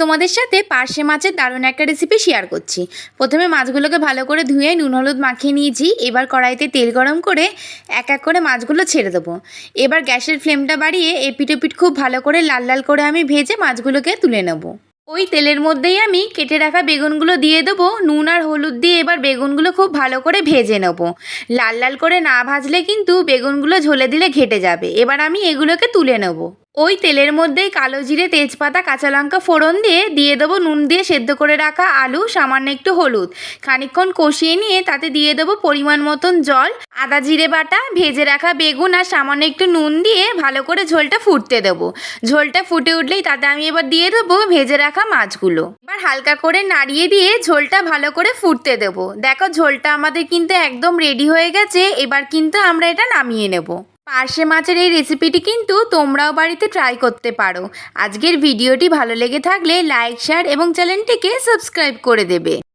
তোমাদের সাথে পার্শে মাছের দারুণ একটা রেসিপি শেয়ার করছি। প্রথমে মাছগুলোকে ভালো করে ধুয়ে নুন হলুদ মাখিয়ে নিয়েছি। এবার কড়াইতে তেল গরম করে এক এক করে মাছগুলো ছেড়ে দেবো। এবার গ্যাসের ফ্লেমটা বাড়িয়ে এপিট ওপিট খুব ভালো করে লাল লাল করে আমি ভেজে মাছগুলোকে তুলে নেব। ওই তেলের মধ্যেই আমি কেটে রাখা বেগুনগুলো দিয়ে দেবো। নুন আর হলুদ দিয়ে এবার বেগুনগুলো খুব ভালো করে ভেজে নেব। লাল লাল করে না ভাজলে কিন্তু বেগুনগুলো ঝোলে দিলে ঘেটে যাবে। এবার আমি এগুলোকে তুলে নেব। ওই তেলের মধ্যেই কালো জিরে তেজপাতা কাঁচা লঙ্কা ফোড়ন দিয়ে দেবো নুন দিয়ে সেদ্ধ করে রাখা আলু, সামান্য একটু হলুদ, খানিকক্ষণ কষিয়ে নিয়ে তাতে দিয়ে দেবো পরিমাণ মতন জল, আদা জিরে বাটা, ভেজে রাখা বেগুন আর সামান্য একটু নুন দিয়ে ভালো করে ঝোলটা ফুটতে দেবো। ঝোলটা ফুটে উঠলেই তাতে আমি এবার দিয়ে দেবো ভেজে রাখা মাছগুলো। এবার হালকা করে নাড়িয়ে দিয়ে ঝোলটা ভালো করে ফুটতে দেবো। দেখো ঝোলটা আমাদের কিন্তু একদম রেডি হয়ে গেছে। এবার কিন্তু আমরা এটা নামিয়ে নেব। পার্শে মাছের এই রেসিপিটি কিন্তু তোমরাও বাড়িতে ট্রাই করতে পারো। আজকের ভিডিওটি ভালো লেগে থাকলে লাইক, শেয়ার এবং চ্যানেলটিকে সাবস্ক্রাইব করে দেবে।